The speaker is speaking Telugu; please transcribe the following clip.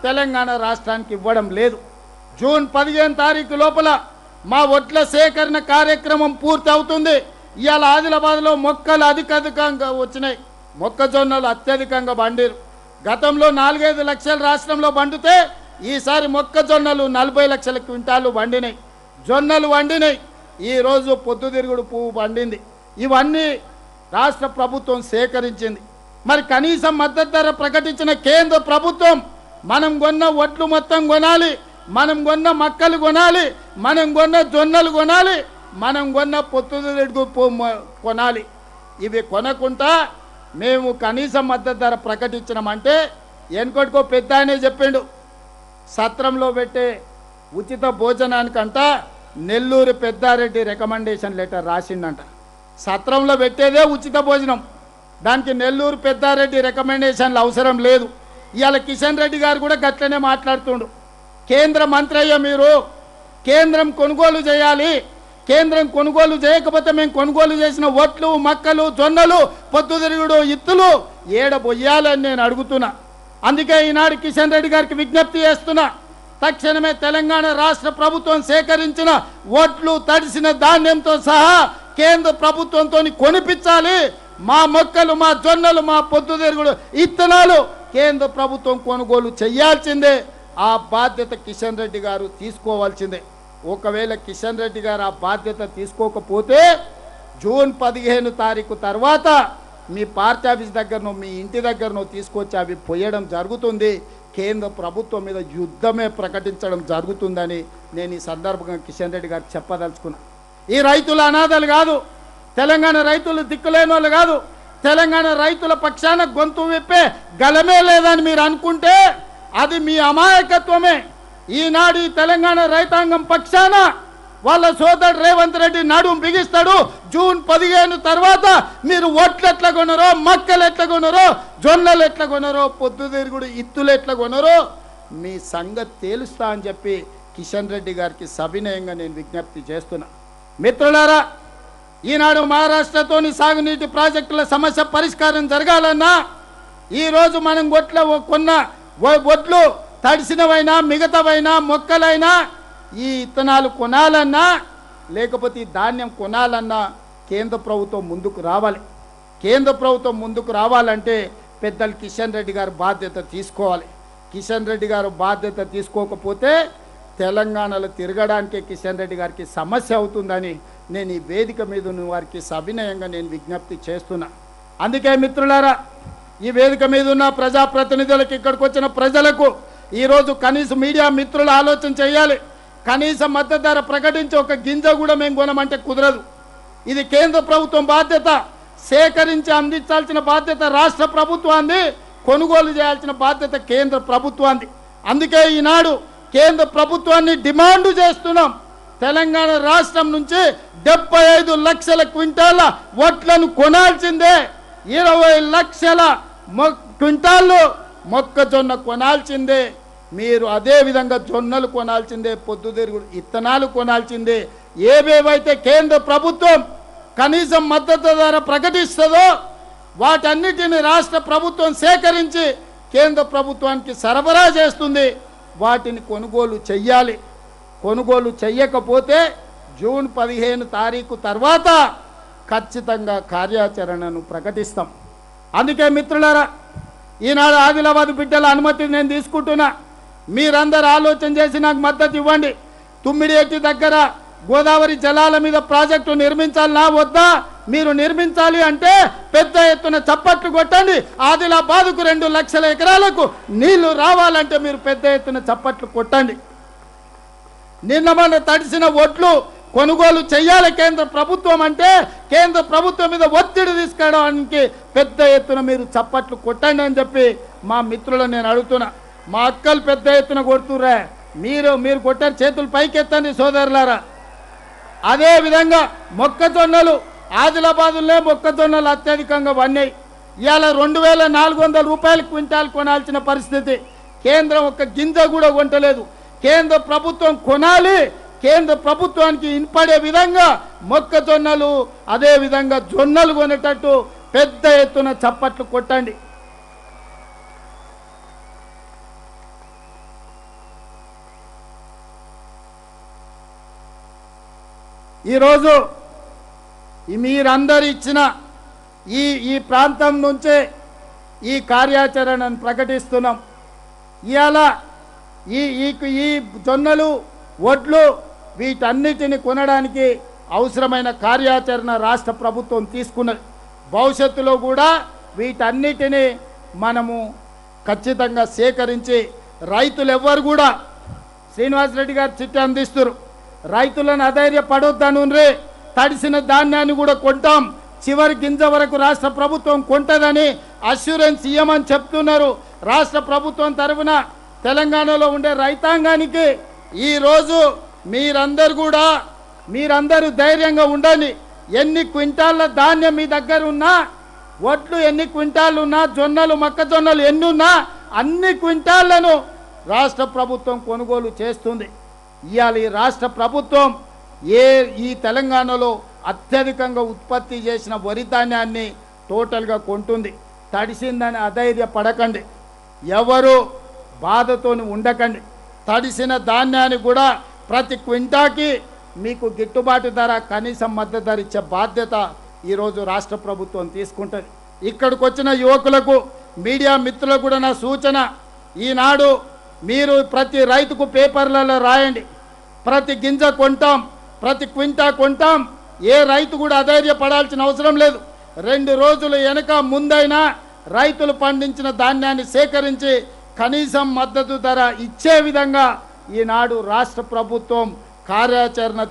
తెలంగాణ రాష్ట్రానికి ఇవ్వడం లేదు. జూన్ 15 తారీఖు లోపల మా ఒట్ల సేకరణ కార్యక్రమం పూర్తి అవుతుంది. ఇవాళ ఆదిలాబాద్లో మొక్కలు అధికంగా వచ్చినాయి, మొక్కజొన్నలు అత్యధికంగా పండిరు. గతంలో 4-5 లక్షల రాష్ట్రంలో పండితే ఈసారి మొక్కజొన్నలు 40 లక్షల క్వింటాలు పండినాయి, జొన్నలు పండినాయి. ఈరోజు పొద్దుతిరుగుడు పువ్వు పండింది. ఇవన్నీ రాష్ట్ర ప్రభుత్వం సేకరించింది. మరి కనీసం మద్దతు ధర ప్రకటించిన కేంద్ర ప్రభుత్వం మనం కొన్న వడ్లు మొత్తం కొనాలి, మనం కొన్న మక్కలు కొనాలి, మనం కొన్న జొన్నలు కొనాలి, మనం కొన్న పొద్దుతిరుగుడు పువ్వు కొనాలి. ఇవి కొనకుండా మేము కనీస మద్దతు ధర ప్రకటించినామంటే ఎన్కొట్టుకో పెద్ద ఆయనే చెప్పిండు, సత్రంలో పెట్టే ఉచిత భోజనానికంట నెల్లూరు పెద్దారెడ్డి రికమెండేషన్ లెటర్ రాసిండంట. సత్రంలో పెట్టేదే ఉచిత భోజనం, దానికి నెల్లూరు పెద్దారెడ్డి రికమెండేషన్లు అవసరం లేదు. ఇవాళ కిషన్ రెడ్డి గారు కూడా గట్లనే మాట్లాడుతుండు. కేంద్ర మంత్రి అయ్యా, మీరు కేంద్రం కొనుగోలు చేయాలి, కేంద్రం కొనుగోలు చేయకపోతే మేము కొనుగోలు చేసిన ఒట్లు మక్కలు జొన్నలు పొద్దుతిరుగుడు ఇత్తులు ఏడ బొయ్యాలని నేను అడుగుతున్నా. అందుకే ఈనాడు కిషన్ రెడ్డి గారికి విజ్ఞప్తి చేస్తున్నా, తక్షణమే తెలంగాణ రాష్ట్ర ప్రభుత్వం సేకరించిన ఓట్లు తడిసిన ధాన్యంతో సహా కేంద్ర ప్రభుత్వంతో కొనిపించాలి. మా మొక్కలు మా జొన్నలు మా పొద్దుతిరుగుడు ఇత్తనాలు కేంద్ర ప్రభుత్వం కొనుగోలు చేయాల్సిందే. ఆ బాధ్యత కిషన్ రెడ్డి గారు తీసుకోవాల్సిందే. ఒకవేళ కిషన్ రెడ్డి గారు ఆ బాధ్యత తీసుకోకపోతే జూన్ 15 తారీఖు తర్వాత మీ పార్టీ ఆఫీస్ దగ్గరనో మీ ఇంటి దగ్గరనో తీసుకొచ్చి అవి పోయడం జరుగుతుంది. కేంద్ర ప్రభుత్వం మీద యుద్ధమే ప్రకటించడం జరుగుతుందని నేను ఈ సందర్భంగా కిషన్ రెడ్డి గారు చెప్పదలుచుకున్నా. ఈ రైతులు అనాథలు కాదు, తెలంగాణ రైతులు దిక్కులేని వాళ్ళు కాదు, తెలంగాణ రైతుల పక్షాన గొంతు విప్పే గలమే లేదని మీరు అనుకుంటే అది మీ అమాయకత్వమే. ఈనాడు ఈ తెలంగాణ రైతాంగం పక్షాన వాళ్ళ సోదరుడు రేవంత్ రెడ్డి నడుం బిగిస్తాడు. జూన్ 15 తర్వాత మీరు ఓట్లు ఎట్లా కొనరో, మక్కలు ఎట్లా కొనరో, జొన్నలు ఎట్లా కొనరో, పొద్దుతిరుగుడు ఇత్తులు ఎట్లా కొనరో మీ సంగతి తేలుస్తా అని చెప్పి కిషన్ రెడ్డి గారికి సవినయంగా నేను విజ్ఞప్తి చేస్తున్నా. మిత్రులారా, ఈనాడు మహారాష్ట్రతోని సాగునీటి ప్రాజెక్టుల సమస్య పరిష్కారం జరగాలన్నా ఈరోజు మనం కొన్న ఒడ్లు తడిసినవైనా మిగతావైనా మొక్కలైనా ఈ ఇత్తనాలు కొనాలన్నా లేకపోతే ఈ ధాన్యం కొనాలన్నా కేంద్ర ప్రభుత్వం ముందుకు రావాలి. కేంద్ర ప్రభుత్వం ముందుకు రావాలంటే పెద్దలు కిషన్ రెడ్డి గారు బాధ్యత తీసుకోవాలి. కిషన్ రెడ్డి గారు బాధ్యత తీసుకోకపోతే తెలంగాణలో తిరగడానికే కిషన్ రెడ్డి గారికి సమస్య అవుతుందని నేను ఈ వేదిక మీద ఉన్న వారికి సవినయంగా నేను విజ్ఞప్తి చేస్తున్నా. అందుకే మిత్రులారా, ఈ వేదిక మీద ఉన్న ప్రజాప్రతినిధులకు, ఇక్కడికి వచ్చిన ప్రజలకు ఈరోజు కనీసం మీడియా మిత్రులు ఆలోచన చేయాలి. కనీస మద్దతు ధర ప్రకటించి ఒక గింజ కూడా మేము కొనమంటే కుదరదు. ఇది కేంద్ర ప్రభుత్వం బాధ్యత, సేకరించి అందించాల్సిన బాధ్యత రాష్ట్ర ప్రభుత్వాన్ని, కొనుగోలు చేయాల్సిన బాధ్యత కేంద్ర ప్రభుత్వాన్ని. అందుకే ఈనాడు కేంద్ర ప్రభుత్వాన్ని డిమాండ్ చేస్తున్నాం. తెలంగాణ రాష్ట్రం నుంచి 75 లక్షల క్వింటాల వడ్లను కొనాల్సిందే, 20 లక్షల క్వింటాళ్ళు మొక్కజొన్న కొనాల్సిందే. మీరు అదే విధంగా జొన్నలు కొనాల్సిందే, పొద్దుతిరుగుడు ఇత్తనాలు కొనాల్సిందే. ఏవేవైతే కేంద్ర ప్రభుత్వం కనీసం మద్దతు ధర ప్రకటిస్తుందో వాటన్నిటిని రాష్ట్ర ప్రభుత్వం సేకరించి కేంద్ర ప్రభుత్వానికి సరఫరా చేస్తుంది. వాటిని కొనుగోలు చెయ్యాలి. కొనుగోలు చెయ్యకపోతే జూన్ 15 తారీఖు తర్వాత ఖచ్చితంగా కార్యాచరణను ప్రకటిస్తాం. అందుకే మిత్రులారా, ఈనాడు ఆదిలాబాద్ బిడ్డల అనుమతి నేను తీసుకుంటున్నా. మీరందరూ ఆలోచన చేసి నాకు మద్దతు ఇవ్వండి. తుమ్మిడిఎట్టి దగ్గర గోదావరి జలాల మీద ప్రాజెక్టు నిర్మించాలనా వద్దా? మీరు నిర్మించాలి అంటే పెద్ద ఎత్తున చప్పట్లు కొట్టండి. ఆదిలాబాద్కు 2 లక్షల ఎకరాలకు నీళ్లు రావాలంటే మీరు పెద్ద ఎత్తున చప్పట్లు కొట్టండి. నిన్న మన తడిసిన ఒడ్లు కొనుగోలు చేయాలి కేంద్ర ప్రభుత్వం అంటే కేంద్ర ప్రభుత్వం మీద ఒత్తిడి తీసుకురావడానికి పెద్ద ఎత్తున మీరు చప్పట్లు కొట్టండి అని చెప్పి మా మిత్రులను నేను అడుగుతున్నా. మా అక్కలు పెద్ద ఎత్తున కొడుతుర్రా, మీరు కొట్టారు, చేతులు పైకెత్తండి సోదరులారా. అదేవిధంగా మొక్కజొన్నలు, ఆదిలాబాదులో మొక్కజొన్నలు అత్యధికంగా పడినాయి. ఇవాళ 2400 రూపాయలు క్వింటాల్ కొనాల్సిన పరిస్థితి. కేంద్రం ఒక్క గింజ కూడా కొంటలేదు. కేంద్ర ప్రభుత్వం కొనాలి. కేంద్ర ప్రభుత్వానికి ఇన్పడే విధంగా మొక్కజొన్నలు అదేవిధంగా జొన్నలు కొనేటట్టు పెద్ద ఎత్తున చప్పట్లు కొట్టండి. ఈరోజు మీరందరు ఇచ్చిన ఈ ప్రాంతం నుంచే ఈ కార్యాచరణను ప్రకటిస్తున్నాం. ఇవాళ ఈ జొన్నలు వడ్లు వీటన్నిటిని కొనడానికి అవసరమైన కార్యాచరణ రాష్ట్ర ప్రభుత్వం తీసుకున్నది. భవిష్యత్తులో కూడా వీటన్నిటిని మనము ఖచ్చితంగా సేకరించి రైతులు ఎవ్వరు కూడా శ్రీనివాసరెడ్డి గారు చిట్టి అందిస్తారు. రైతులను అధైర్యపడొద్దను రే, తడిసిన ధాన్యాన్ని కూడా కొంటాం, చివరి గింజ వరకు రాష్ట్ర ప్రభుత్వం కొంటదని అష్యూరెన్స్ ఇవ్వమని చెప్తున్నారు. రాష్ట్ర ప్రభుత్వం తరఫున తెలంగాణలో ఉండే రైతాంగానికి ఈరోజు మీరందరూ ధైర్యంగా ఉండండి. ఎన్ని క్వింటాళ్ళ ధాన్యం మీ దగ్గర ఉన్నా, వడ్లు ఎన్ని క్వింటాళ్ళు ఉన్నా, జొన్నలు మొక్కజొన్నలు ఎన్ని ఉన్నా అన్ని క్వింటాళ్లను రాష్ట్ర ప్రభుత్వం కొనుగోలు చేస్తుంది. ఇవాళ ఈ రాష్ట్ర ప్రభుత్వం ఈ తెలంగాణలో అత్యధికంగా ఉత్పత్తి చేసిన వరి ధాన్యాన్ని టోటల్గా కొంటుంది. తడిసిందని అధైర్యపడకండి, ఎవరు బాధతోని ఉండకండి. తడిసిన ధాన్యాన్ని కూడా ప్రతి క్వింటాకి మీకు గిట్టుబాటు ధర, కనీసం మద్దతు ధర ఇచ్చే బాధ్యత ఈరోజు రాష్ట్ర ప్రభుత్వం తీసుకుంటుంది. ఇక్కడికి వచ్చిన యువకులకు, మీడియా మిత్రులకు కూడా నా సూచన, ఈనాడు మీరు ప్రతి రైతుకు పేపర్లలో రాయండి, ప్రతి గింజ కొంటాం, ప్రతి క్వింటా కొంటాం. ఏ రైతు కూడా అధైర్యపడాల్సిన అవసరం లేదు. 2 రోజులు వెనక ముందైనా రైతులు పండించిన ధాన్యాన్ని సేకరించి కనీసం మద్దతు ధర ఇచ్చే విధంగా ఈనాడు రాష్ట్ర ప్రభుత్వం కార్యాచరణ